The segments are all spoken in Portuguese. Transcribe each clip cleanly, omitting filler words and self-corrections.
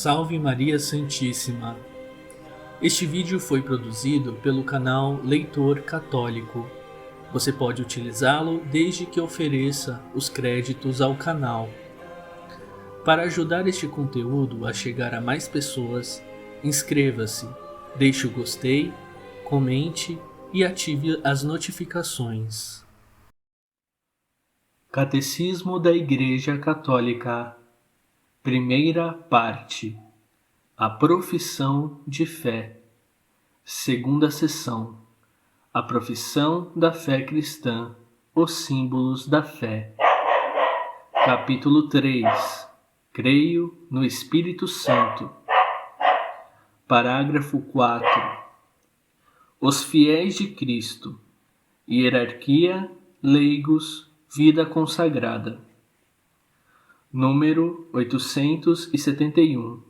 Salve Maria Santíssima! Este vídeo foi produzido pelo canal Leitor Católico. Você pode utilizá-lo desde que ofereça os créditos ao canal. Para ajudar este conteúdo a chegar a mais pessoas, inscreva-se, deixe o gostei, comente e ative as notificações. Catecismo da Igreja Católica. Primeira parte. A profissão de fé. Segunda seção. A profissão da fé cristã. Os símbolos da fé. Capítulo 3. Creio no Espírito Santo. Parágrafo 4. Os fiéis de Cristo. Hierarquia, leigos, vida consagrada. Número 871.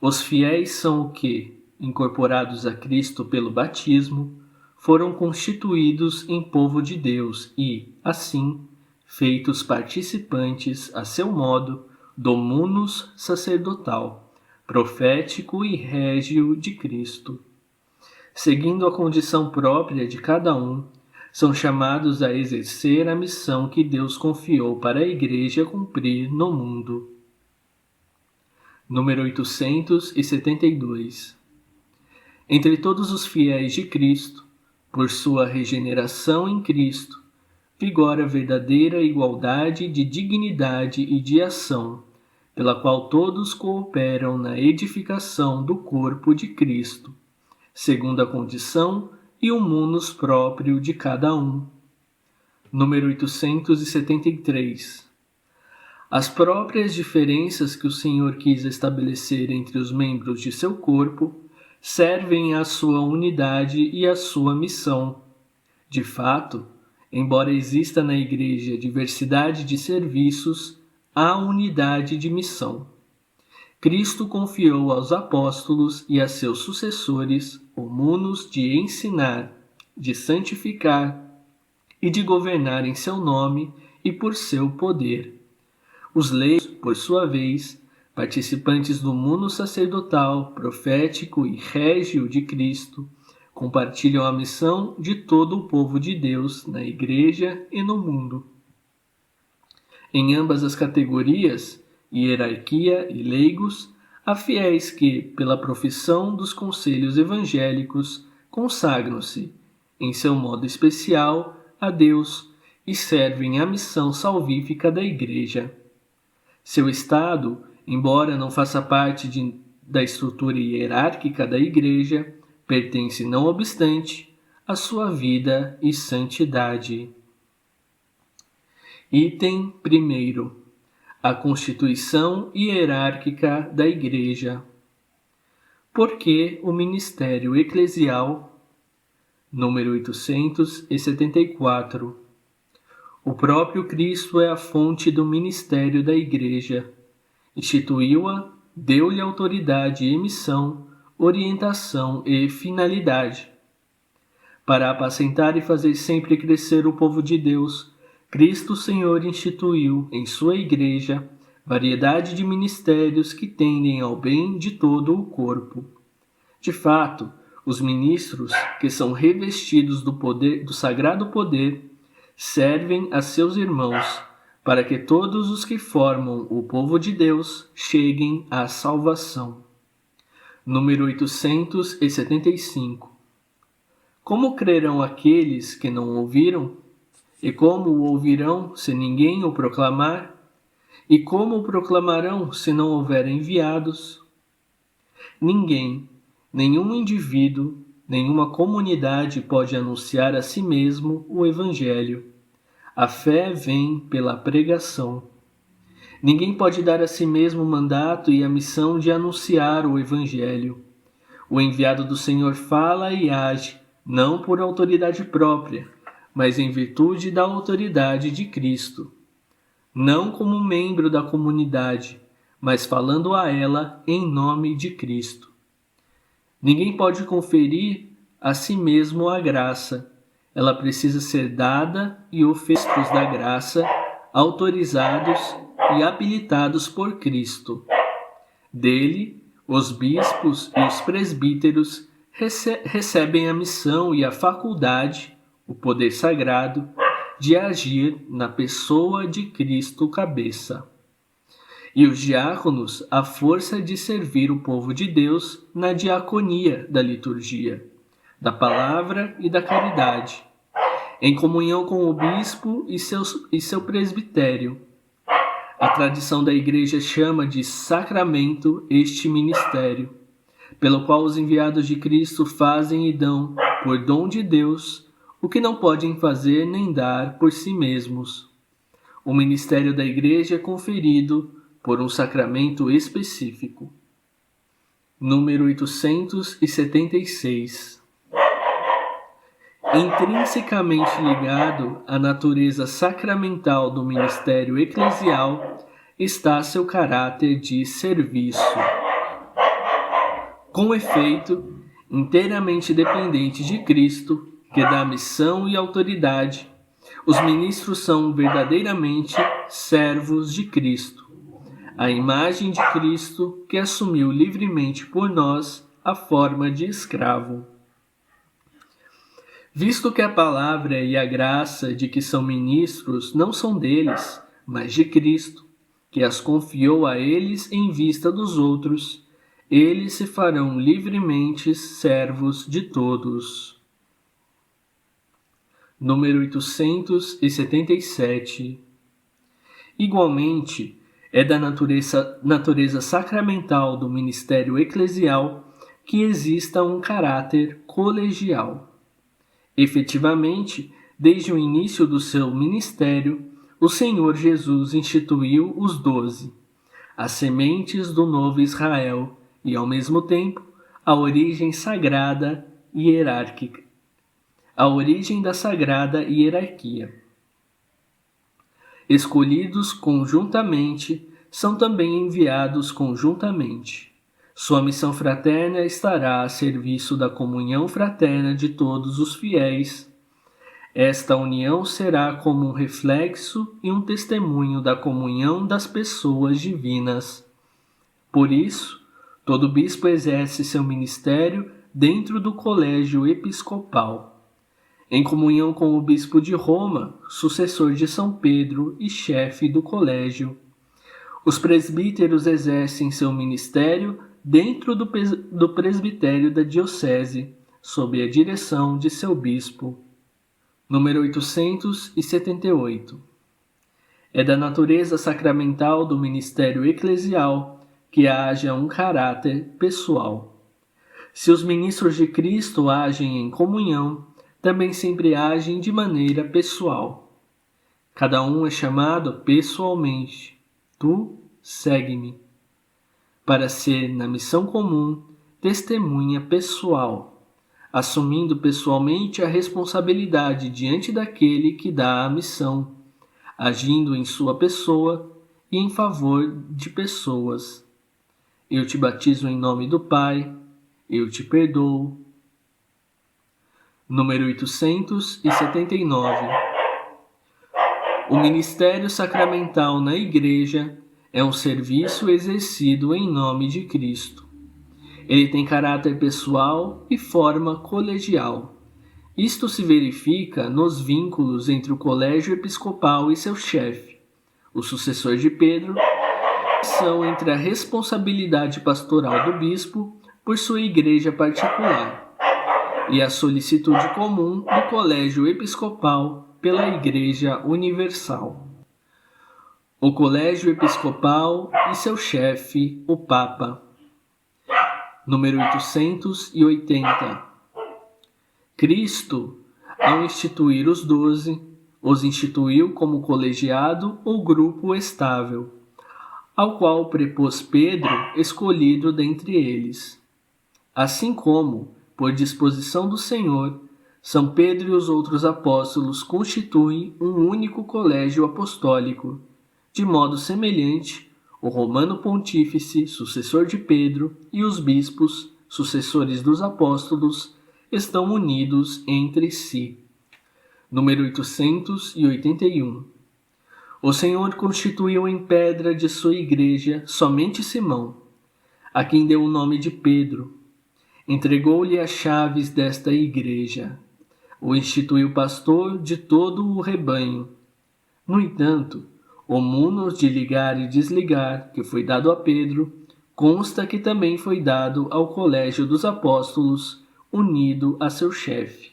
Os fiéis são o que, incorporados a Cristo pelo batismo, foram constituídos em povo de Deus e, assim, feitos participantes, a seu modo, do munus sacerdotal, profético e régio de Cristo. Seguindo a condição própria de cada um, são chamados a exercer a missão que Deus confiou para a Igreja cumprir no mundo. Número 872. Entre todos os fiéis de Cristo, por sua regeneração em Cristo, vigora verdadeira igualdade de dignidade e de ação, pela qual todos cooperam na edificação do corpo de Cristo, segundo a condição e o munus próprio de cada um. Número 873. As próprias diferenças que o Senhor quis estabelecer entre os membros de seu corpo servem à sua unidade e à sua missão. De fato, embora exista na Igreja diversidade de serviços, há unidade de missão. Cristo confiou aos apóstolos e a seus sucessores o munus de ensinar, de santificar e de governar em seu nome e por seu poder. Os leigos, por sua vez, participantes do munus sacerdotal, profético e régio de Cristo, compartilham a missão de todo o povo de Deus na Igreja e no mundo. Em ambas as categorias, hierarquia e leigos, há fiéis que, pela profissão dos conselhos evangélicos, consagram-se, em seu modo especial, a Deus e servem à missão salvífica da Igreja. Seu estado, embora não faça parte da estrutura hierárquica da Igreja, pertence, não obstante, à sua vida e santidade. Item 1. A constituição hierárquica da Igreja. Por que o ministério eclesial? Número 874. O próprio Cristo é a fonte do ministério da Igreja. Instituiu-a, deu-lhe autoridade e missão, orientação e finalidade. Para apacentar e fazer sempre crescer o povo de Deus, Cristo Senhor instituiu, em sua Igreja, variedade de ministérios que tendem ao bem de todo o corpo. De fato, os ministros, que são revestidos do sagrado poder, servem a seus irmãos, para que todos os que formam o povo de Deus cheguem à salvação. Número 875. Como crerão aqueles que não ouviram? E como o ouvirão se ninguém o proclamar? E como o proclamarão se não houver enviados? Ninguém, nenhum indivíduo, nenhuma comunidade pode anunciar a si mesmo o Evangelho. A fé vem pela pregação. Ninguém pode dar a si mesmo o mandato e a missão de anunciar o Evangelho. O enviado do Senhor fala e age, não por autoridade própria, mas em virtude da autoridade de Cristo. Não como membro da comunidade, mas falando a ela em nome de Cristo. Ninguém pode conferir a si mesmo a graça. Ela precisa ser dada e oferecidos da graça, autorizados e habilitados por Cristo. Dele, os bispos e os presbíteros recebem a missão e a faculdade, o poder sagrado, de agir na pessoa de Cristo cabeça. E os diáconos a força de servir o povo de Deus na diaconia da liturgia, da palavra e da caridade, em comunhão com o bispo e seu presbitério. A tradição da Igreja chama de sacramento este ministério, pelo qual os enviados de Cristo fazem e dão, por dom de Deus, o que não podem fazer nem dar por si mesmos. O ministério da Igreja é conferido por um sacramento específico. Número 876. Intrinsecamente ligado à natureza sacramental do ministério eclesial está seu caráter de serviço. Com efeito, inteiramente dependente de Cristo, que dá missão e autoridade, os ministros são verdadeiramente servos de Cristo, a imagem de Cristo que assumiu livremente por nós a forma de escravo. Visto que a palavra e a graça de que são ministros não são deles, mas de Cristo, que as confiou a eles em vista dos outros, eles se farão livremente servos de todos. Número 877. Igualmente, é da natureza sacramental do ministério eclesial que exista um caráter colegial. Efetivamente, desde o início do seu ministério, o Senhor Jesus instituiu os 12, as sementes do novo Israel e, ao mesmo tempo, a origem sagrada e hierárquica. A origem da sagrada hierarquia. Escolhidos conjuntamente, são também enviados conjuntamente. Sua missão fraterna estará a serviço da comunhão fraterna de todos os fiéis. Esta união será como um reflexo e um testemunho da comunhão das pessoas divinas. Por isso, todo bispo exerce seu ministério dentro do colégio episcopal, em comunhão com o bispo de Roma, sucessor de São Pedro e chefe do colégio. Os presbíteros exercem seu ministério dentro do presbitério da diocese, sob a direção de seu bispo. Número 878. É da natureza sacramental do ministério eclesial que haja um caráter pessoal. Se os ministros de Cristo agem em comunhão, também sempre agem de maneira pessoal. Cada um é chamado pessoalmente. Tu segue-me. Para ser, na missão comum, testemunha pessoal, assumindo pessoalmente a responsabilidade diante daquele que dá a missão, agindo em sua pessoa e em favor de pessoas. Eu te batizo em nome do Pai, eu te perdoo. Número 879. O ministério sacramental na Igreja é um serviço exercido em nome de Cristo. Ele tem caráter pessoal e forma colegial. Isto se verifica nos vínculos entre o colégio episcopal e seu chefe, o sucessor de Pedro, que são entre a responsabilidade pastoral do bispo por sua igreja particular e a solicitude comum do colégio episcopal pela Igreja Universal. O colégio episcopal e seu chefe, o Papa. Número 880. Cristo, ao instituir os 12, os instituiu como colegiado ou grupo estável, ao qual prepôs Pedro, escolhido dentre eles. Assim como, por disposição do Senhor, São Pedro e os outros apóstolos constituem um único colégio apostólico. De modo semelhante, o Romano Pontífice, sucessor de Pedro, e os bispos, sucessores dos apóstolos, estão unidos entre si. Número 881. O Senhor constituiu em pedra de sua igreja somente Simão, a quem deu o nome de Pedro. Entregou-lhe as chaves desta igreja. O instituiu pastor de todo o rebanho. No entanto, o munus de ligar e desligar, que foi dado a Pedro, consta que também foi dado ao colégio dos apóstolos, unido a seu chefe.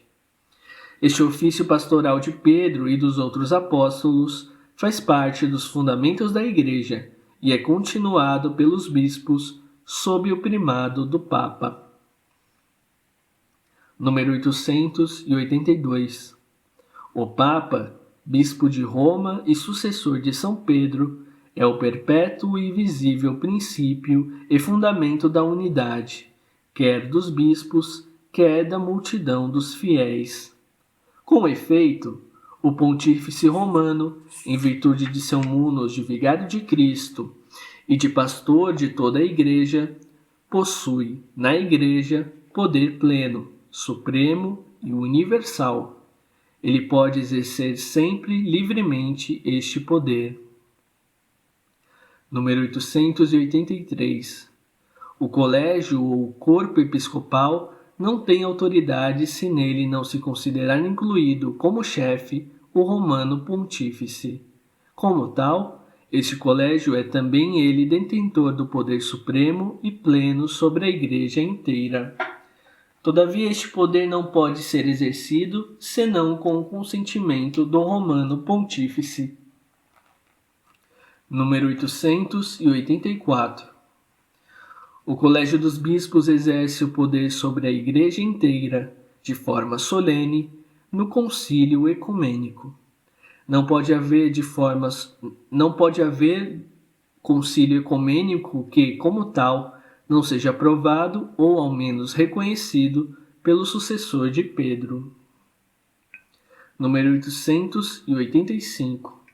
Este ofício pastoral de Pedro e dos outros apóstolos faz parte dos fundamentos da Igreja e é continuado pelos bispos sob o primado do Papa. Número 882. O Papa, bispo de Roma e sucessor de São Pedro, é o perpétuo e visível princípio e fundamento da unidade, quer dos bispos, quer da multidão dos fiéis. Com efeito, o pontífice romano, em virtude de seu munus de vigário de Cristo e de pastor de toda a Igreja, possui, na Igreja, poder pleno, supremo e universal. Ele pode exercer sempre livremente este poder. Número 883. O colégio ou corpo episcopal não tem autoridade se nele não se considerar incluído como chefe o romano pontífice. Como tal, este colégio é também ele detentor do poder supremo e pleno sobre a Igreja inteira. Todavia, este poder não pode ser exercido senão com o consentimento do romano pontífice. Número 884. O Colégio dos Bispos exerce o poder sobre a Igreja inteira, de forma solene, no concílio ecumênico. Não pode haver concílio ecumênico que, como tal, não seja aprovado ou ao menos reconhecido pelo sucessor de Pedro. Número 885.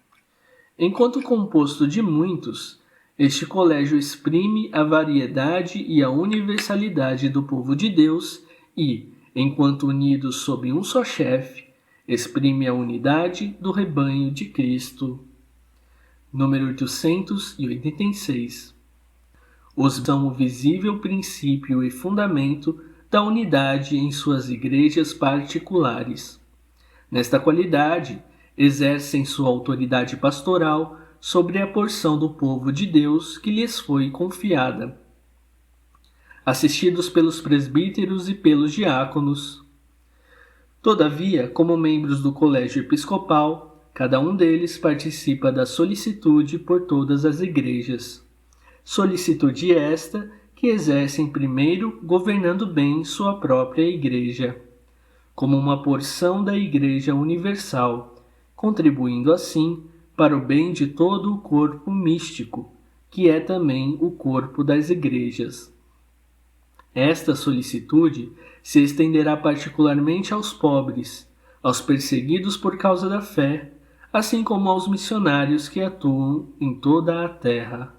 Enquanto composto de muitos, este colégio exprime a variedade e a universalidade do povo de Deus e, enquanto unidos sob um só chefe, exprime a unidade do rebanho de Cristo. Número 886. Os são o visível princípio e fundamento da unidade em suas igrejas particulares. Nesta qualidade, exercem sua autoridade pastoral sobre a porção do povo de Deus que lhes foi confiada. Assistidos pelos presbíteros e pelos diáconos. Todavia, como membros do colégio episcopal, cada um deles participa da solicitude por todas as igrejas. Solicitude esta que exercem primeiro governando bem sua própria igreja, como uma porção da Igreja Universal, contribuindo assim para o bem de todo o corpo místico, que é também o corpo das igrejas. Esta solicitude se estenderá particularmente aos pobres, aos perseguidos por causa da fé, assim como aos missionários que atuam em toda a terra.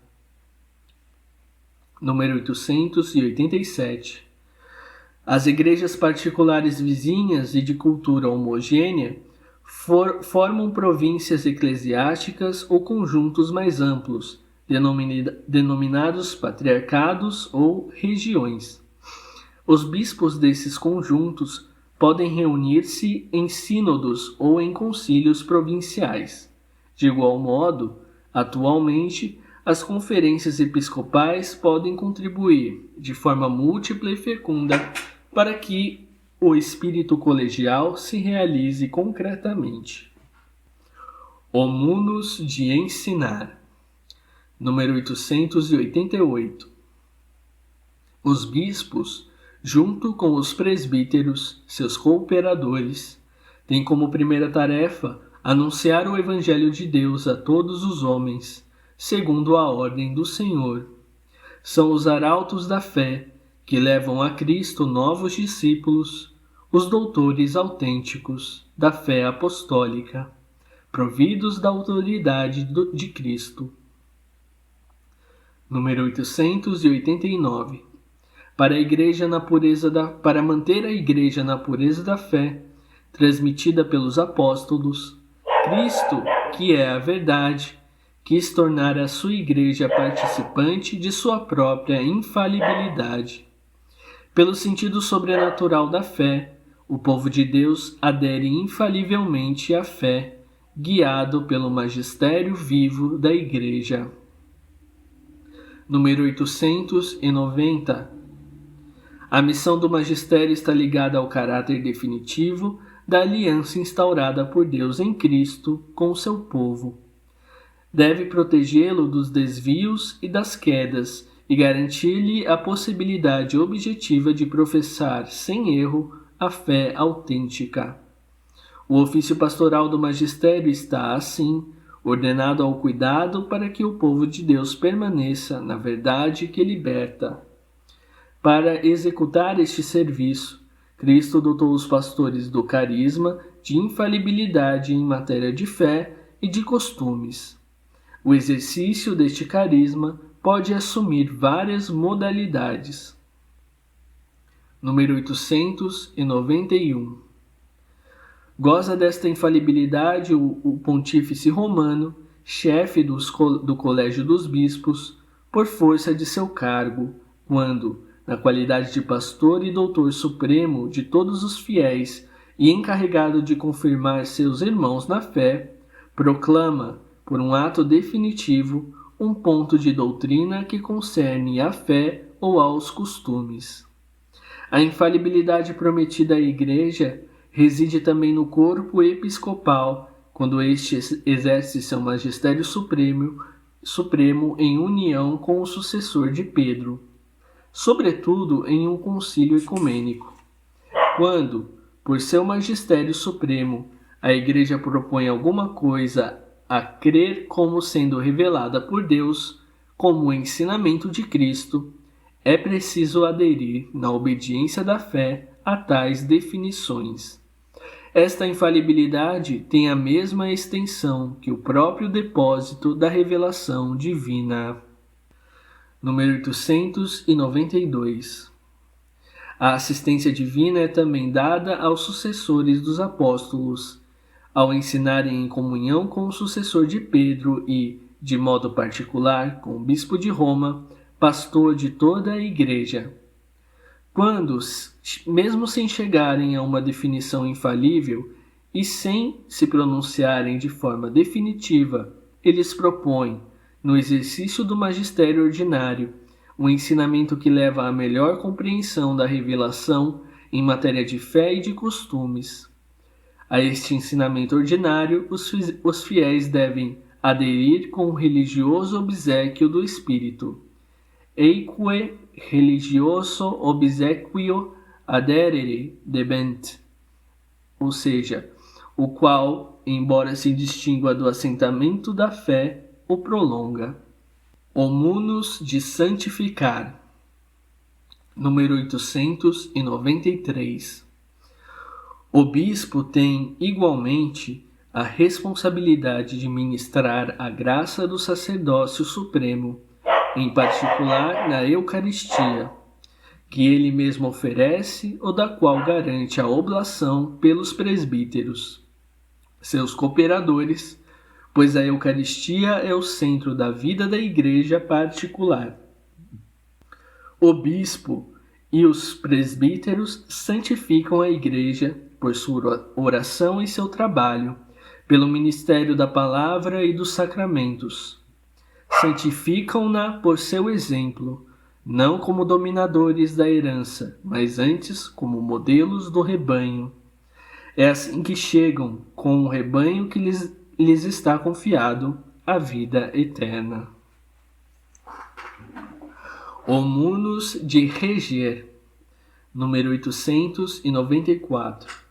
Número 887. As igrejas particulares vizinhas e de cultura homogênea formam províncias eclesiásticas ou conjuntos mais amplos, denominados patriarcados ou regiões. Os bispos desses conjuntos podem reunir-se em sínodos ou em concílios provinciais. De igual modo, atualmente, as conferências episcopais podem contribuir, de forma múltipla e fecunda, para que o espírito colegial se realize concretamente. O munus de ensinar. Número 888. Os bispos, junto com os presbíteros, seus cooperadores, têm como primeira tarefa anunciar o Evangelho de Deus a todos os homens, segundo a ordem do Senhor. São os arautos da fé, que levam a Cristo novos discípulos, os doutores autênticos da fé apostólica, providos da autoridade de Cristo. Número 889. Para manter a Igreja na pureza da fé, transmitida pelos apóstolos, Cristo, que é a verdade, quis tornar a sua igreja participante de sua própria infalibilidade. Pelo sentido sobrenatural da fé, o povo de Deus adere infalivelmente à fé, guiado pelo magistério vivo da igreja. Número 890. A missão do magistério está ligada ao caráter definitivo da aliança instaurada por Deus em Cristo com o seu povo. Deve protegê-lo dos desvios e das quedas e garantir-lhe a possibilidade objetiva de professar sem erro a fé autêntica. O ofício pastoral do magistério está, assim, ordenado ao cuidado para que o povo de Deus permaneça na verdade que liberta. Para executar este serviço, Cristo dotou os pastores do carisma de infalibilidade em matéria de fé e de costumes. O exercício deste carisma pode assumir várias modalidades. Número 891. Goza desta infalibilidade o pontífice romano, chefe do Colégio dos Bispos, por força de seu cargo, quando, na qualidade de pastor e doutor supremo de todos os fiéis e encarregado de confirmar seus irmãos na fé, proclama, por um ato definitivo, um ponto de doutrina que concerne à fé ou aos costumes. A infalibilidade prometida à Igreja reside também no corpo episcopal, quando este exerce seu magistério supremo em união com o sucessor de Pedro, sobretudo em um concílio ecumênico. Quando, por seu magistério supremo, a Igreja propõe alguma coisa a crer como sendo revelada por Deus, como o ensinamento de Cristo, é preciso aderir, na obediência da fé, a tais definições. Esta infalibilidade tem a mesma extensão que o próprio depósito da revelação divina. Número 892. A assistência divina é também dada aos sucessores dos apóstolos, ao ensinarem em comunhão com o sucessor de Pedro e, de modo particular, com o bispo de Roma, pastor de toda a Igreja. Quando, mesmo sem chegarem a uma definição infalível e sem se pronunciarem de forma definitiva, eles propõem, no exercício do magistério ordinário, um ensinamento que leva à melhor compreensão da revelação em matéria de fé e de costumes. A este ensinamento ordinário, os fiéis devem aderir com o religioso obséquio do Espírito. Eique religioso obsequio aderere debent, ou seja, o qual, embora se distingua do assentamento da fé, o prolonga. Homunus de santificar. Número 893. O bispo tem, igualmente, a responsabilidade de ministrar a graça do sacerdócio supremo, em particular na Eucaristia, que ele mesmo oferece ou da qual garante a oblação pelos presbíteros, seus cooperadores, pois a Eucaristia é o centro da vida da Igreja particular. O bispo e os presbíteros santificam a Igreja por sua oração e seu trabalho, pelo ministério da palavra e dos sacramentos. Santificam-na por seu exemplo, não como dominadores da herança, mas antes como modelos do rebanho. É assim que chegam, com o rebanho que lhes está confiado, à vida eterna. Homunus de reger. Número 894.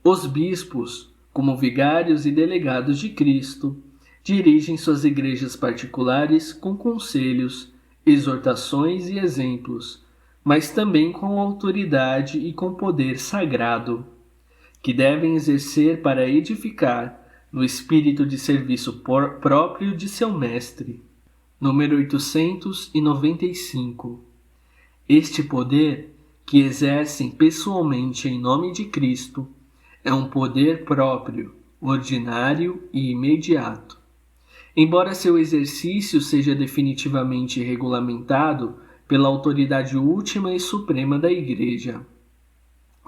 Os bispos, como vigários e delegados de Cristo, dirigem suas igrejas particulares com conselhos, exortações e exemplos, mas também com autoridade e com poder sagrado, que devem exercer para edificar no espírito de serviço próprio de seu mestre. Número 895. Este poder, que exercem pessoalmente em nome de Cristo, é um poder próprio, ordinário e imediato. Embora seu exercício seja definitivamente regulamentado pela autoridade última e suprema da Igreja.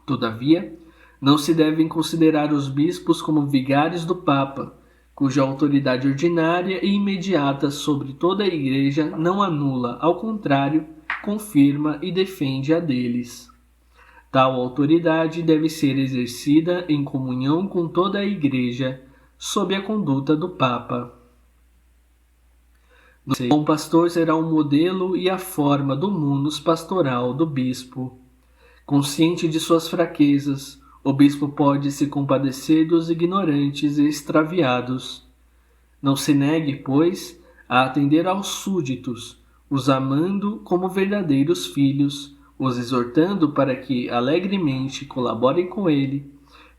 Todavia, não se devem considerar os bispos como vigários do Papa, cuja autoridade ordinária e imediata sobre toda a Igreja não anula, ao contrário, confirma e defende a deles. Tal autoridade deve ser exercida em comunhão com toda a Igreja, sob a conduta do Papa. O bom pastor será um modelo e a forma do munus pastoral do bispo. Consciente de suas fraquezas, o bispo pode se compadecer dos ignorantes e extraviados. Não se negue, pois, a atender aos súditos, os amando como verdadeiros filhos, os exortando para que alegremente colaborem com ele.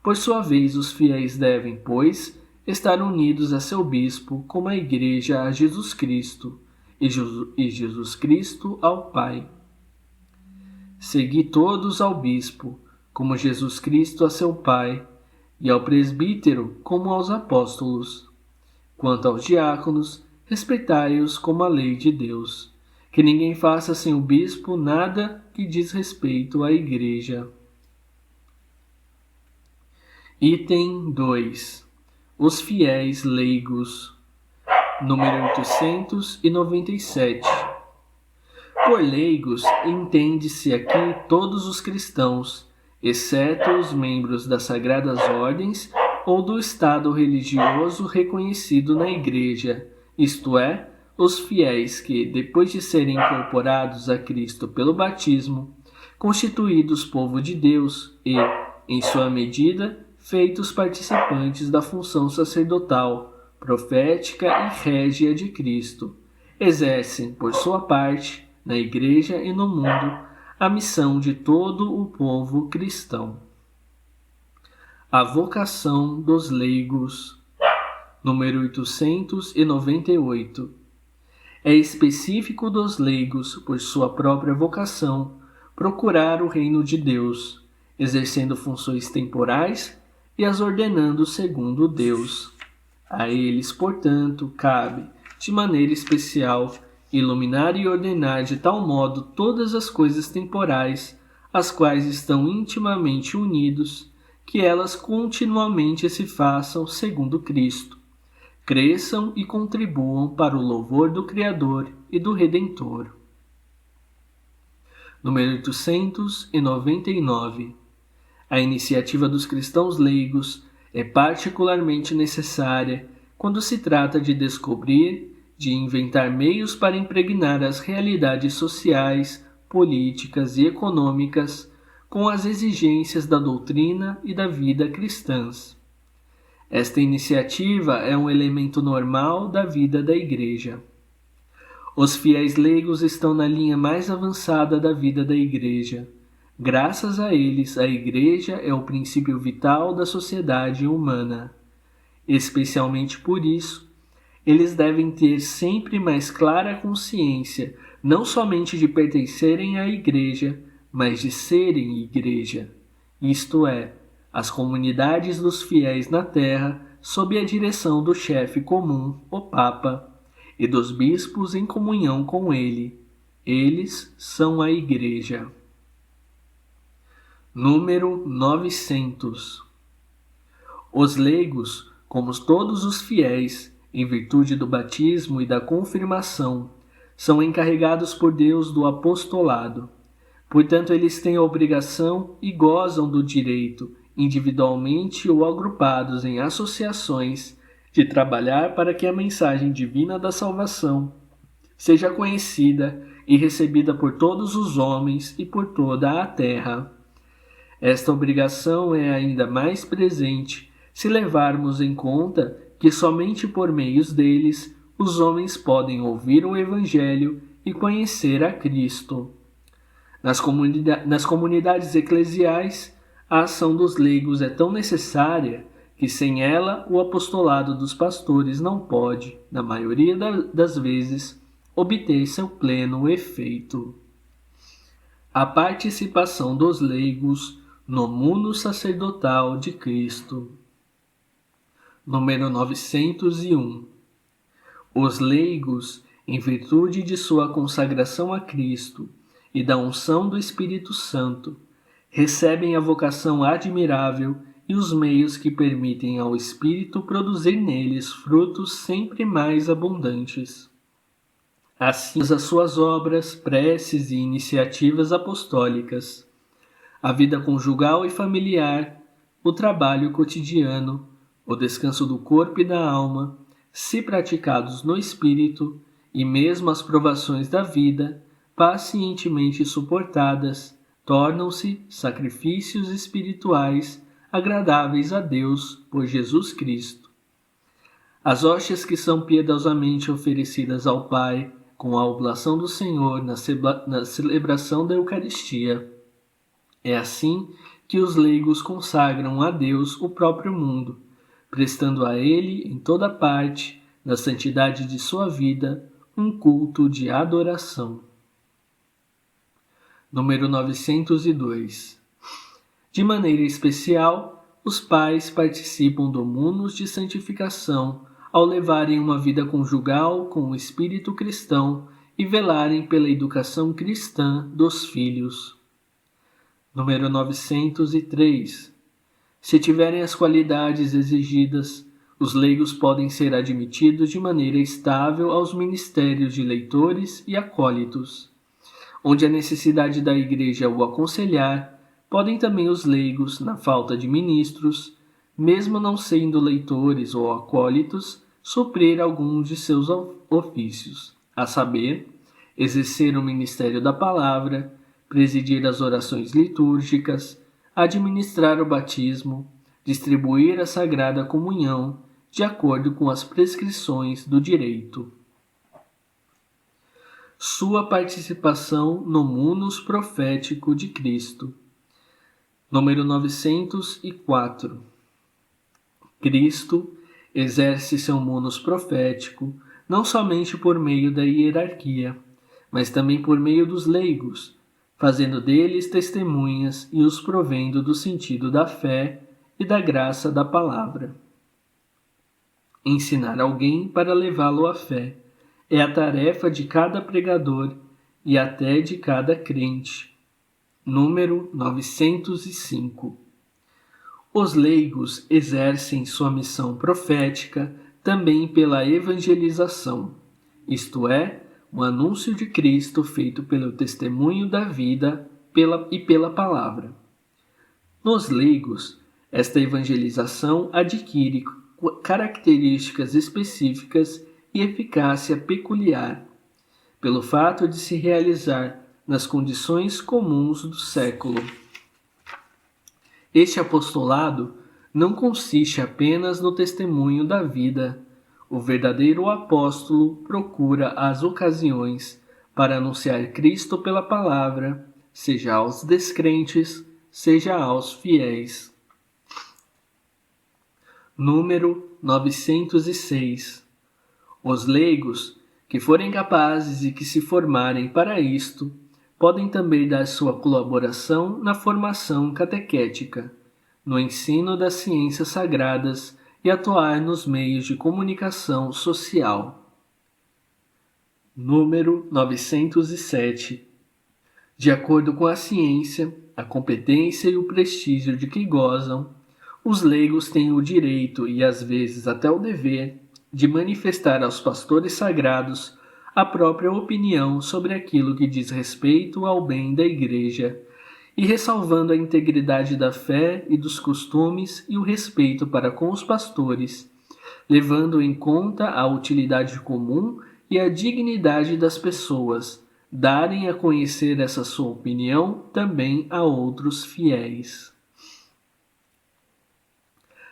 Por sua vez, os fiéis devem, pois, estar unidos a seu bispo, como a Igreja a Jesus Cristo, e Jesus Cristo ao Pai. Segui todos ao bispo, como Jesus Cristo a seu Pai, e ao presbítero, como aos apóstolos. Quanto aos diáconos, respeitai-os como a lei de Deus. Que ninguém faça sem o bispo nada que diz respeito à Igreja. Item 2. Os fiéis leigos. Número 897. Por leigos, entende-se aqui todos os cristãos, exceto os membros das sagradas ordens ou do estado religioso reconhecido na Igreja, isto é, os fiéis que, depois de serem incorporados a Cristo pelo batismo, constituídos povo de Deus e, em sua medida, feitos participantes da função sacerdotal, profética e régia de Cristo, exercem, por sua parte, na Igreja e no mundo, a missão de todo o povo cristão. A vocação dos leigos. Número 898. É específico dos leigos, por sua própria vocação, procurar o reino de Deus, exercendo funções temporais e as ordenando segundo Deus. A eles, portanto, cabe, de maneira especial, iluminar e ordenar de tal modo todas as coisas temporais, as quais estão intimamente unidos, que elas continuamente se façam segundo Cristo, cresçam e contribuam para o louvor do Criador e do Redentor. Número 899. A iniciativa dos cristãos leigos é particularmente necessária quando se trata de descobrir, de inventar meios para impregnar as realidades sociais, políticas e econômicas com as exigências da doutrina e da vida cristãs. Esta iniciativa é um elemento normal da vida da Igreja. Os fiéis leigos estão na linha mais avançada da vida da Igreja. Graças a eles, a Igreja é o princípio vital da sociedade humana. Especialmente por isso, eles devem ter sempre mais clara consciência, não somente de pertencerem à Igreja, mas de serem Igreja, isto é, as comunidades dos fiéis na terra, sob a direção do chefe comum, o Papa, e dos bispos em comunhão com ele. Eles são a Igreja. Número 900. Os leigos, como todos os fiéis, em virtude do batismo e da confirmação, são encarregados por Deus do apostolado. Portanto, eles têm a obrigação e gozam do direito, individualmente ou agrupados em associações, de trabalhar para que a mensagem divina da salvação seja conhecida e recebida por todos os homens e por toda a terra. Esta obrigação é ainda mais presente se levarmos em conta que somente por meios deles os homens podem ouvir o Evangelho e conhecer a Cristo. Nas comunidades eclesiais, a ação dos leigos é tão necessária que sem ela o apostolado dos pastores não pode, na maioria das vezes, obter seu pleno efeito. A participação dos leigos no mundo sacerdotal de Cristo. Número 901. Os leigos, em virtude de sua consagração a Cristo e da unção do Espírito Santo, recebem a vocação admirável e os meios que permitem ao Espírito produzir neles frutos sempre mais abundantes. Assim, as suas obras, preces e iniciativas apostólicas, a vida conjugal e familiar, o trabalho cotidiano, o descanso do corpo e da alma, se praticados no espírito, e mesmo as provações da vida, pacientemente suportadas, tornam-se sacrifícios espirituais agradáveis a Deus por Jesus Cristo. As hóstias que são piedosamente oferecidas ao Pai com a oblação do Senhor na celebração da Eucaristia. É assim que os leigos consagram a Deus o próprio mundo, prestando a Ele, em toda parte, na santidade de sua vida, um culto de adoração. Número 902. De maneira especial, os pais participam do munus de santificação ao levarem uma vida conjugal com o espírito cristão e velarem pela educação cristã dos filhos. Número 903. Se tiverem as qualidades exigidas, os leigos podem ser admitidos de maneira estável aos ministérios de leitores e acólitos. Onde a necessidade da Igreja o aconselhar, podem também os leigos, na falta de ministros, mesmo não sendo leitores ou acólitos, suprir algum de seus ofícios, a saber, exercer o ministério da palavra, presidir as orações litúrgicas, administrar o batismo, distribuir a Sagrada Comunhão, de acordo com as prescrições do direito. Sua participação no munus profético de Cristo. Número 904. Cristo exerce seu munus profético não somente por meio da hierarquia, mas também por meio dos leigos, fazendo deles testemunhas e os provendo do sentido da fé e da graça da palavra. Ensinar alguém para levá-lo à fé é a tarefa de cada pregador e até de cada crente. Número 905. Os leigos exercem sua missão profética também pela evangelização, isto é, o anúncio de Cristo feito pelo testemunho da vida e pela palavra. Nos leigos, esta evangelização adquire características específicas e eficácia peculiar, pelo fato de se realizar nas condições comuns do século. Este apostolado não consiste apenas no testemunho da vida. O verdadeiro apóstolo procura as ocasiões para anunciar Cristo pela palavra, seja aos descrentes, seja aos fiéis. Número 906. Os leigos, que forem capazes e que se formarem para isto, podem também dar sua colaboração na formação catequética, no ensino das ciências sagradas e atuar nos meios de comunicação social. Número 907. De acordo com a ciência, a competência e o prestígio de que gozam, os leigos têm o direito e às vezes até o dever de manifestar aos pastores sagrados a própria opinião sobre aquilo que diz respeito ao bem da Igreja, e ressalvando a integridade da fé e dos costumes e o respeito para com os pastores, levando em conta a utilidade comum e a dignidade das pessoas, darem a conhecer essa sua opinião também a outros fiéis.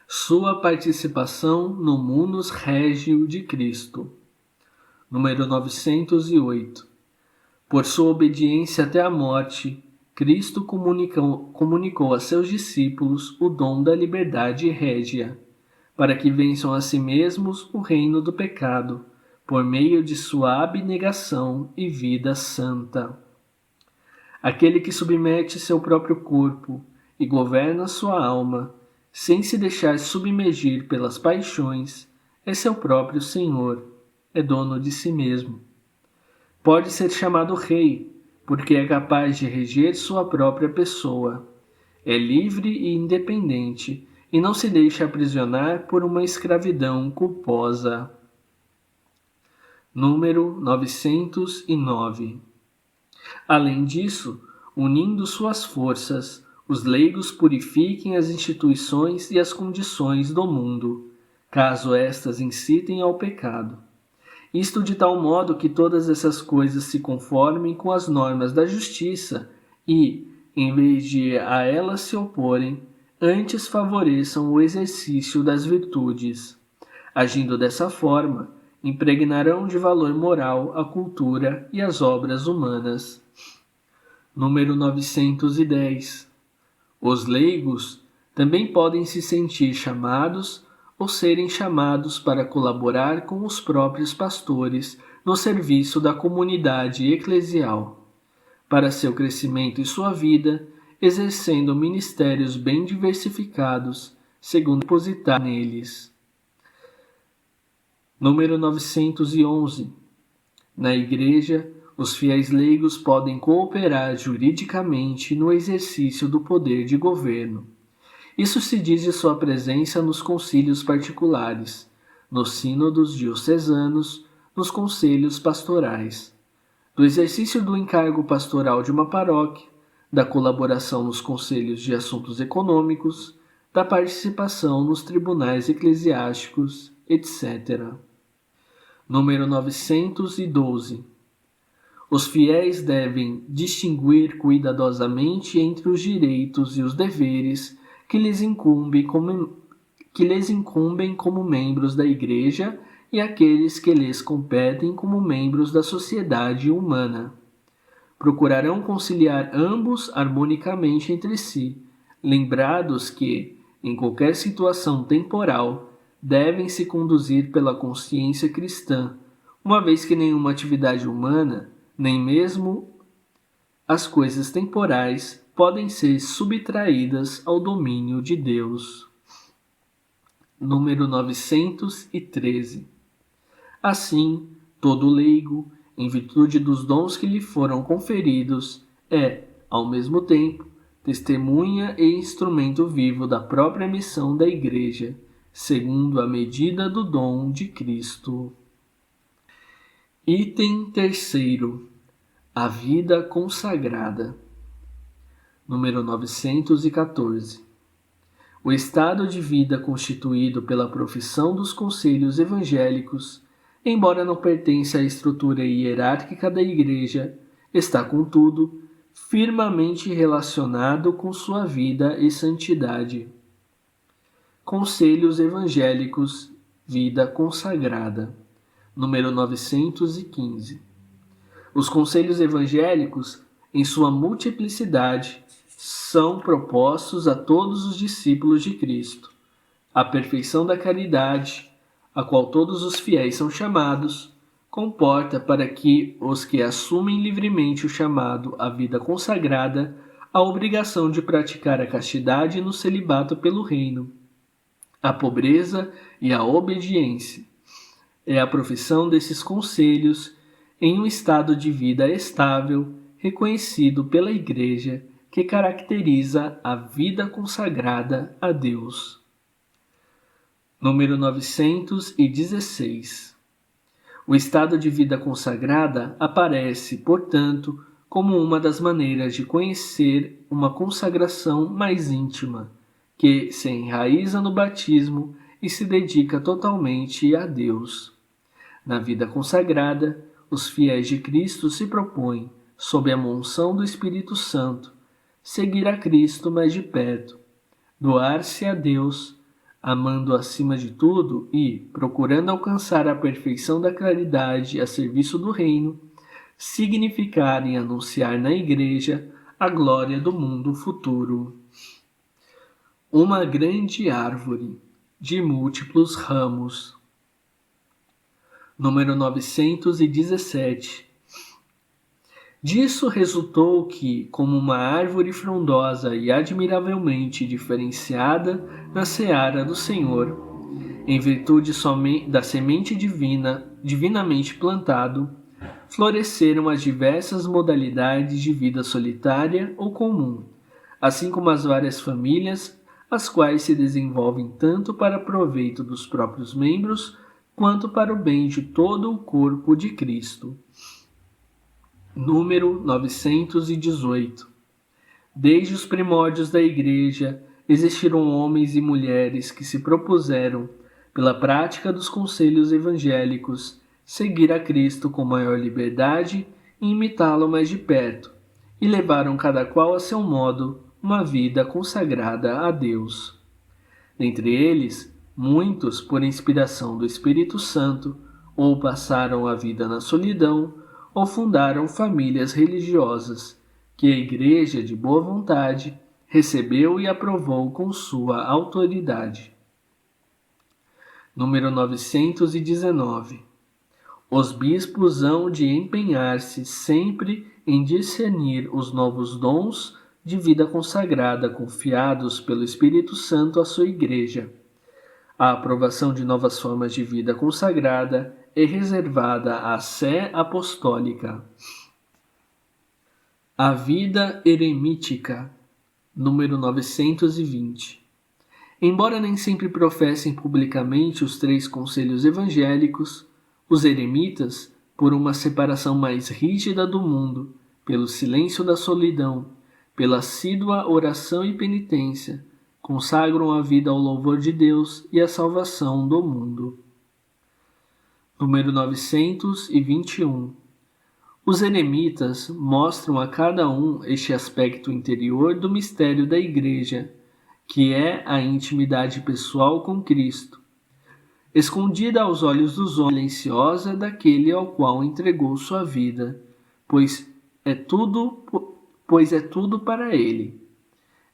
Sua participação no munus regio de Cristo. Número 908. Por sua obediência até a morte, Cristo comunicou a seus discípulos o dom da liberdade régia, para que vençam a si mesmos o reino do pecado, por meio de sua abnegação e vida santa. Aquele que submete seu próprio corpo e governa sua alma, sem se deixar submergir pelas paixões, é seu próprio Senhor. é dono de si mesmo. Pode ser chamado rei, porque é capaz de reger sua própria pessoa. É livre e independente, e não se deixa aprisionar por uma escravidão culposa. Número 909. Além disso, unindo suas forças, os leigos purifiquem as instituições e as condições do mundo, caso estas incitem ao pecado. Isto de tal modo que todas essas coisas se conformem com as normas da justiça e, em vez de a elas se oporem, antes favoreçam o exercício das virtudes. Agindo dessa forma, impregnarão de valor moral a cultura e as obras humanas. Número 910. Os leigos também podem se sentir chamados ou serem chamados para colaborar com os próprios pastores no serviço da comunidade eclesial, para seu crescimento e sua vida, exercendo ministérios bem diversificados, segundo depositar neles. Número 911. Na Igreja, os fiéis leigos podem cooperar juridicamente no exercício do poder de governo. Isso se diz de sua presença nos concílios particulares, nos sínodos diocesanos, nos conselhos pastorais, do exercício do encargo pastoral de uma paróquia, da colaboração nos conselhos de assuntos econômicos, da participação nos tribunais eclesiásticos, etc. Número 912. Os fiéis devem distinguir cuidadosamente entre os direitos e os deveres que lhes incumbem como membros da Igreja e aqueles que lhes competem como membros da sociedade humana. Procurarão conciliar ambos harmonicamente entre si, lembrados que, em qualquer situação temporal, devem se conduzir pela consciência cristã, uma vez que nenhuma atividade humana, nem mesmo as coisas temporais, podem ser subtraídas ao domínio de Deus. Número 913. Assim, todo leigo, em virtude dos dons que lhe foram conferidos, é, ao mesmo tempo, testemunha e instrumento vivo da própria missão da Igreja, segundo a medida do dom de Cristo. Item 3º. A vida consagrada. Número 914. O estado de vida constituído pela profissão dos conselhos evangélicos, embora não pertença à estrutura hierárquica da Igreja, está, contudo, firmemente relacionado com sua vida e santidade. Conselhos Evangélicos, Vida Consagrada. Número 915. Os conselhos evangélicos, em sua multiplicidade, são propostos a todos os discípulos de Cristo. A perfeição da caridade, a qual todos os fiéis são chamados, comporta para que os que assumem livremente o chamado à vida consagrada a obrigação de praticar a castidade no celibato pelo reino, a pobreza e a obediência. É a profissão desses conselhos em um estado de vida estável, reconhecido pela Igreja, que caracteriza a vida consagrada a Deus. Número 916. O estado de vida consagrada aparece, portanto, como uma das maneiras de conhecer uma consagração mais íntima, que se enraiza no batismo e se dedica totalmente a Deus. Na vida consagrada, os fiéis de Cristo se propõem, sob a unção do Espírito Santo, seguir a Cristo mais de perto, doar-se a Deus, amando acima de tudo e, procurando alcançar a perfeição da caridade a serviço do reino, significar e anunciar na Igreja a glória do mundo futuro. Uma grande árvore de múltiplos ramos. Número 917. Disso resultou que, como uma árvore frondosa e admiravelmente diferenciada na seara do Senhor, Em virtude da semente divina, divinamente plantado, floresceram as diversas modalidades de vida solitária ou comum, assim como as várias famílias, as quais se desenvolvem tanto para proveito dos próprios membros, quanto para o bem de todo o corpo de Cristo. Número 918. Desde os primórdios da Igreja, existiram homens e mulheres que se propuseram, pela prática dos conselhos evangélicos, seguir a Cristo com maior liberdade e imitá-lo mais de perto, e levaram cada qual a seu modo uma vida consagrada a Deus. Dentre eles, muitos, por inspiração do Espírito Santo, ou passaram a vida na solidão, ou fundaram famílias religiosas, que a Igreja, de boa vontade, recebeu e aprovou com sua autoridade. Número 919. Os bispos hão de empenhar-se sempre em discernir os novos dons de vida consagrada confiados pelo Espírito Santo à sua Igreja. A aprovação de novas formas de vida consagrada é reservada à sé apostólica. A vida eremítica, número 920. Embora nem sempre professem publicamente os 3 conselhos evangélicos, os eremitas, por uma separação mais rígida do mundo, pelo silêncio da solidão, pela assídua oração e penitência, consagram a vida ao louvor de Deus e à salvação do mundo. Número 921. Os eremitas mostram a cada um este aspecto interior do mistério da Igreja, que é a intimidade pessoal com Cristo, escondida aos olhos dos homens, silenciosa daquele ao qual entregou sua vida, pois é tudo para ele.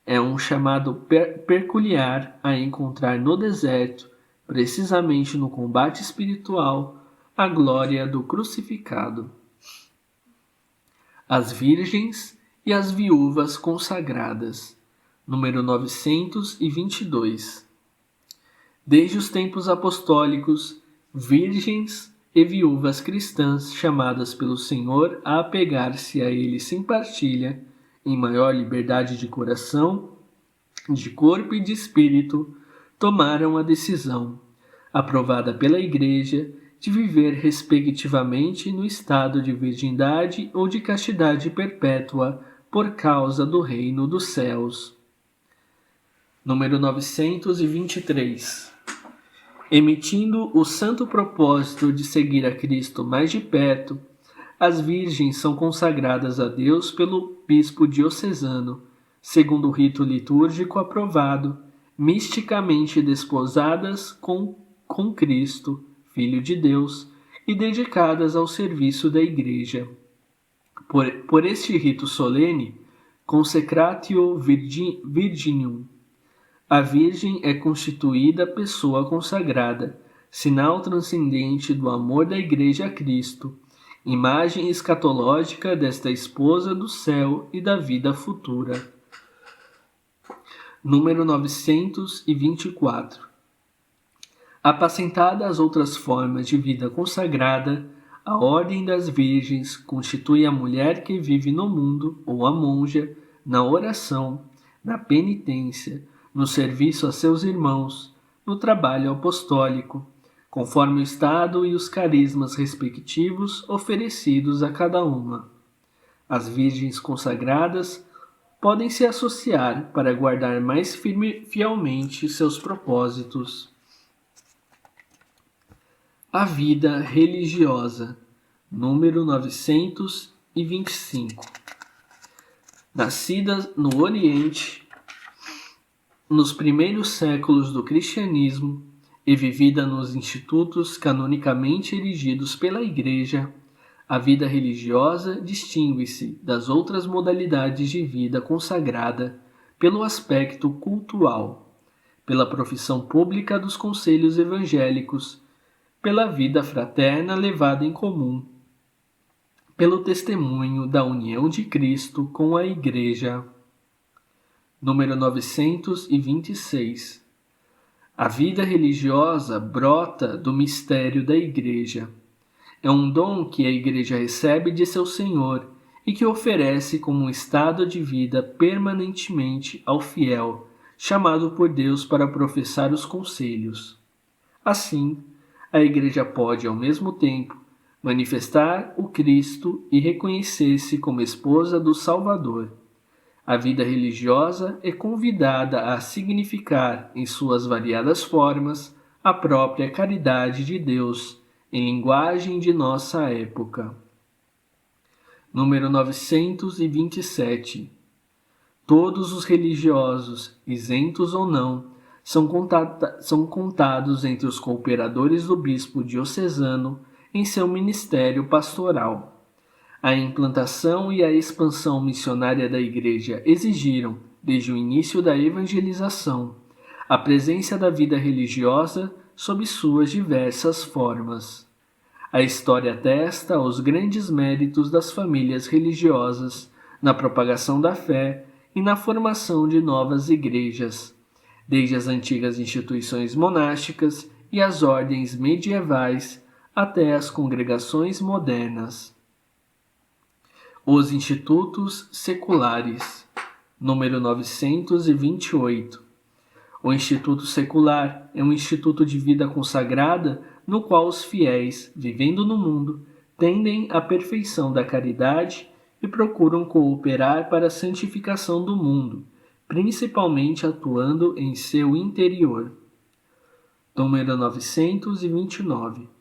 É um chamado peculiar a encontrar no deserto, precisamente no combate espiritual, a glória do crucificado. As virgens e as viúvas consagradas, número 922. Desde os tempos apostólicos, virgens e viúvas cristãs chamadas pelo Senhor a apegar-se a Ele sem partilha, em maior liberdade de coração, de corpo e de espírito, tomaram a decisão, aprovada pela Igreja, de viver respectivamente no estado de virgindade ou de castidade perpétua por causa do reino dos céus. Número 923. Emitindo o santo propósito de seguir a Cristo mais de perto, as virgens são consagradas a Deus pelo bispo diocesano, segundo o rito litúrgico aprovado, misticamente desposadas com Cristo, Filho de Deus, e dedicadas ao serviço da Igreja. Por este rito solene, consecratio virginium, a Virgem é constituída pessoa consagrada, sinal transcendente do amor da Igreja a Cristo, imagem escatológica desta esposa do céu e da vida futura. Número 924. Apacentada as outras formas de vida consagrada, a Ordem das Virgens constitui a mulher que vive no mundo, ou a monja, na oração, na penitência, no serviço a seus irmãos, no trabalho apostólico, conforme o estado e os carismas respectivos oferecidos a cada uma. As virgens consagradas podem se associar para guardar mais fielmente seus propósitos. A vida religiosa, número 925. Nascida no Oriente, nos primeiros séculos do cristianismo e vivida nos institutos canonicamente erigidos pela Igreja, a vida religiosa distingue-se das outras modalidades de vida consagrada pelo aspecto cultual, pela profissão pública dos conselhos evangélicos, pela vida fraterna levada em comum, pelo testemunho da união de Cristo com a Igreja. Número 926. A vida religiosa brota do mistério da Igreja. É um dom que a Igreja recebe de seu Senhor e que oferece como um estado de vida permanentemente ao fiel, chamado por Deus para professar os conselhos. Assim, a Igreja pode, ao mesmo tempo, manifestar o Cristo e reconhecer-se como esposa do Salvador. A vida religiosa é convidada a significar, em suas variadas formas, a própria caridade de Deus, em linguagem de nossa época. Número 927. Todos os religiosos, isentos ou não, são contados entre os cooperadores do bispo diocesano em seu ministério pastoral. A implantação e a expansão missionária da Igreja exigiram, desde o início da evangelização, a presença da vida religiosa sob suas diversas formas. A história atesta os grandes méritos das famílias religiosas na propagação da fé e na formação de novas igrejas, desde as antigas instituições monásticas e as ordens medievais até as congregações modernas. Os institutos seculares. Número 928. O Instituto Secular é um instituto de vida consagrada no qual os fiéis, vivendo no mundo, tendem à perfeição da caridade e procuram cooperar para a santificação do mundo, principalmente atuando em seu interior. Número 929.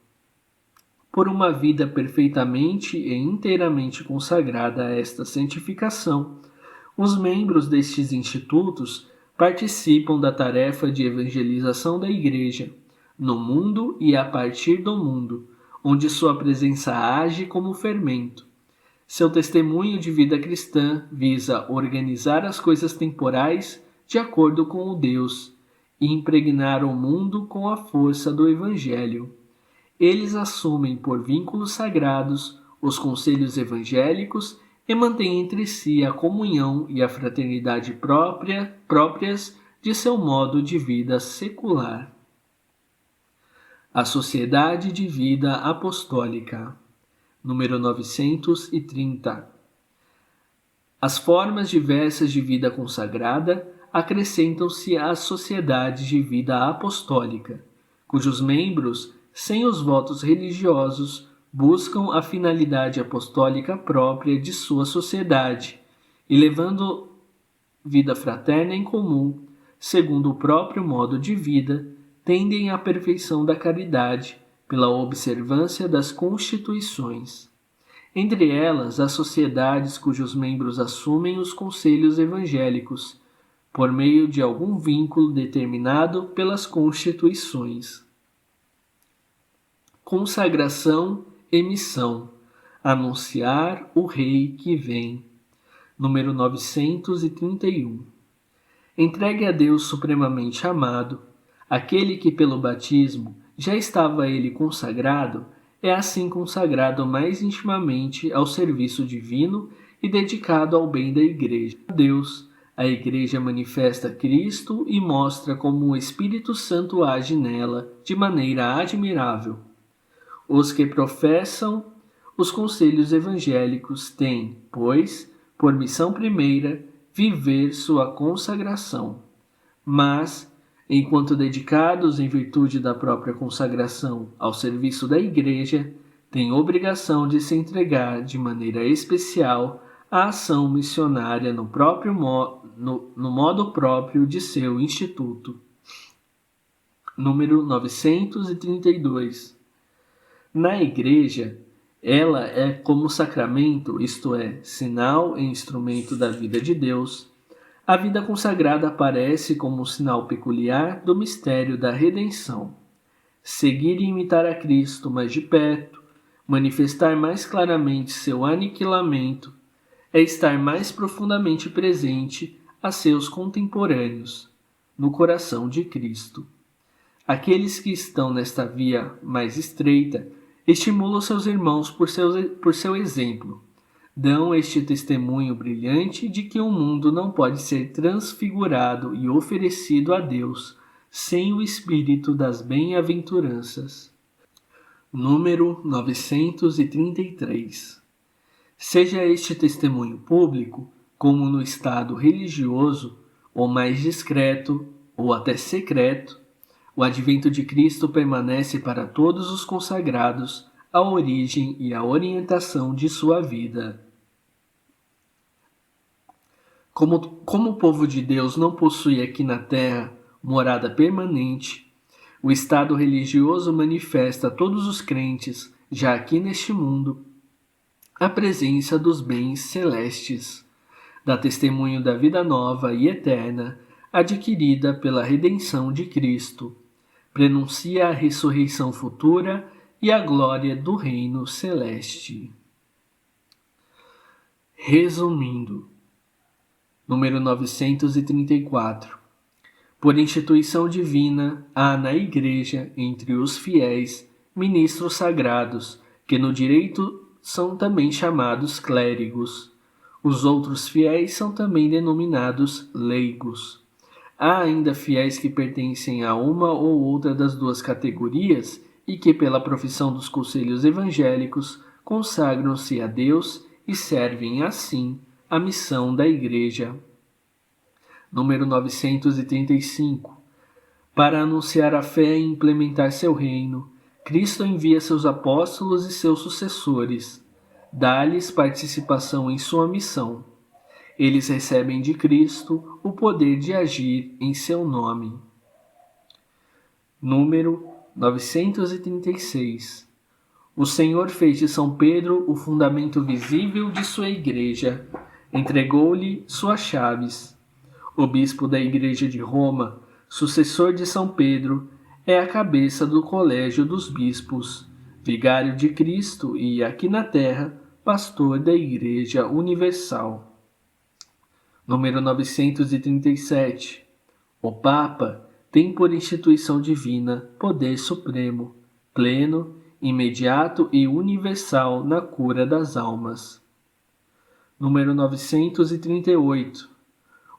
Por uma vida perfeitamente e inteiramente consagrada a esta santificação, os membros destes institutos participam da tarefa de evangelização da Igreja, no mundo e a partir do mundo, onde sua presença age como fermento. Seu testemunho de vida cristã visa organizar as coisas temporais de acordo com o Deus e impregnar o mundo com a força do Evangelho. Eles assumem por vínculos sagrados os conselhos evangélicos e mantêm entre si a comunhão e a fraternidade próprias de seu modo de vida secular. A Sociedade de Vida Apostólica. Número 930. As formas diversas de vida consagrada acrescentam-se às sociedades de vida apostólica, cujos membros, sem os votos religiosos, buscam a finalidade apostólica própria de sua sociedade e, levando vida fraterna em comum, segundo o próprio modo de vida, tendem à perfeição da caridade pela observância das constituições. Entre elas, as sociedades cujos membros assumem os conselhos evangélicos, por meio de algum vínculo determinado pelas constituições. Consagração e missão. Anunciar o Rei que vem. Número 931. Entregue a Deus supremamente amado, aquele que pelo batismo já estava a ele consagrado, é assim consagrado mais intimamente ao serviço divino e dedicado ao bem da Igreja. Deus, a Igreja manifesta Cristo e mostra como o Espírito Santo age nela de maneira admirável. Os que professam os conselhos evangélicos têm, pois, por missão primeira, viver sua consagração. Mas, enquanto dedicados em virtude da própria consagração ao serviço da Igreja, têm obrigação de se entregar de maneira especial à ação missionária no modo próprio de seu instituto. Número 932. Na Igreja, ela é como sacramento, isto é, sinal e instrumento da vida de Deus. A vida consagrada aparece como um sinal peculiar do mistério da redenção. Seguir e imitar a Cristo mais de perto, manifestar mais claramente seu aniquilamento, é estar mais profundamente presente a seus contemporâneos, no coração de Cristo. Aqueles que estão nesta via mais estreita estimulam seus irmãos por seu exemplo. Dão este testemunho brilhante de que o mundo não pode ser transfigurado e oferecido a Deus sem o espírito das bem-aventuranças. Número 933. Seja este testemunho público, como no estado religioso, ou mais discreto, ou até secreto, o advento de Cristo permanece para todos os consagrados a origem e a orientação de sua vida. Como o povo de Deus não possui aqui na terra morada permanente, o estado religioso manifesta a todos os crentes, já aqui neste mundo, a presença dos bens celestes, dá testemunho da vida nova e eterna, adquirida pela redenção de Cristo, prenuncia a ressurreição futura e a glória do reino celeste. Resumindo, número 934. Por instituição divina, há na Igreja, entre os fiéis, ministros sagrados, que no direito são também chamados clérigos. Os outros fiéis são também denominados leigos. Há ainda fiéis que pertencem a uma ou outra das duas categorias e que, pela profissão dos conselhos evangélicos, consagram-se a Deus e servem, assim, a missão da Igreja. Número 935. Para anunciar a fé e implementar seu reino, Cristo envia seus apóstolos e seus sucessores. Dá-lhes participação em sua missão. Eles recebem de Cristo o poder de agir em seu nome. Número 936. O Senhor fez de São Pedro o fundamento visível de sua igreja. Entregou-lhe suas chaves. O bispo da Igreja de Roma, sucessor de São Pedro, é a cabeça do colégio dos bispos, vigário de Cristo e, aqui na terra, pastor da Igreja Universal. Número 937. O Papa tem por instituição divina poder supremo, pleno, imediato e universal na cura das almas. Número 938.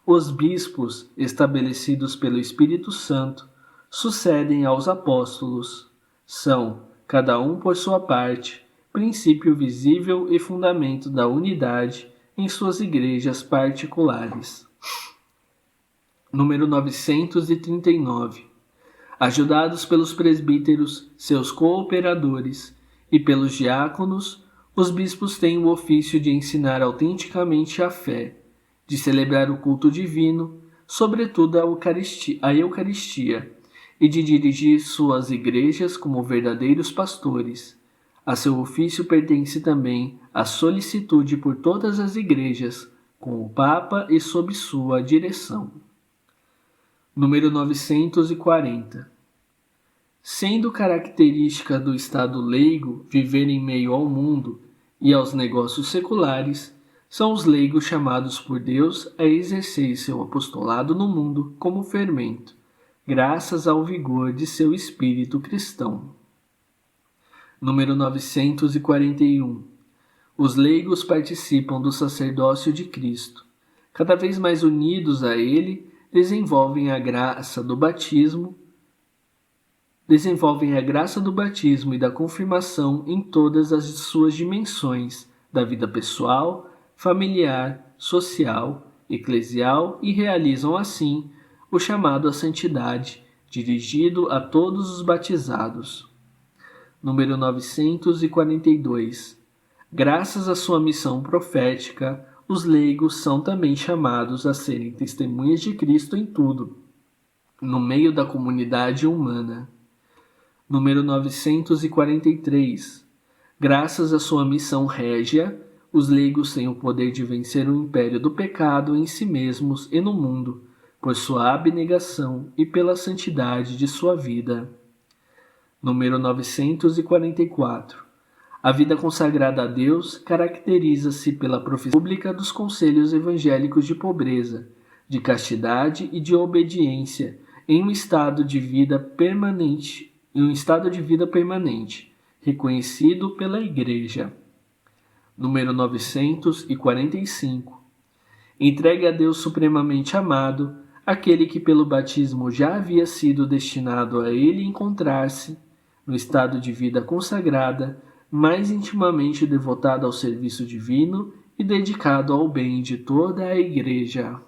Os bispos, estabelecidos pelo Espírito Santo, sucedem aos apóstolos. São, cada um por sua parte, princípio visível e fundamento da unidade em suas igrejas particulares. Número 939. Ajudados pelos presbíteros, seus cooperadores, e pelos diáconos, os bispos têm o ofício de ensinar autenticamente a fé, de celebrar o culto divino, sobretudo a Eucaristia, e de dirigir suas igrejas como verdadeiros pastores. A seu ofício pertence também a solicitude por todas as igrejas, com o Papa e sob sua direção. Número 940. Sendo característica do Estado leigo viver em meio ao mundo e aos negócios seculares, são os leigos chamados por Deus a exercer seu apostolado no mundo como fermento, graças ao vigor de seu espírito cristão. Número 941. Os leigos participam do sacerdócio de Cristo. Cada vez mais unidos a ele, desenvolvem a graça do batismo e da confirmação em todas as suas dimensões da vida pessoal, familiar, social, eclesial e realizam assim o chamado à santidade, dirigido a todos os batizados. Número 942. Graças à sua missão profética, os leigos são também chamados a serem testemunhas de Cristo em tudo, no meio da comunidade humana. Número 943. Graças à sua missão régia, os leigos têm o poder de vencer o império do pecado em si mesmos e no mundo, por sua abnegação e pela santidade de sua vida. Número 944. A vida consagrada a Deus caracteriza-se pela profissão pública dos conselhos evangélicos de pobreza, de castidade e de obediência em um estado de vida permanente, reconhecido pela Igreja. Número 945. Entregue a Deus supremamente amado, aquele que pelo batismo já havia sido destinado a ele encontrar-se, no estado de vida consagrada, mais intimamente devotado ao serviço divino e dedicado ao bem de toda a Igreja.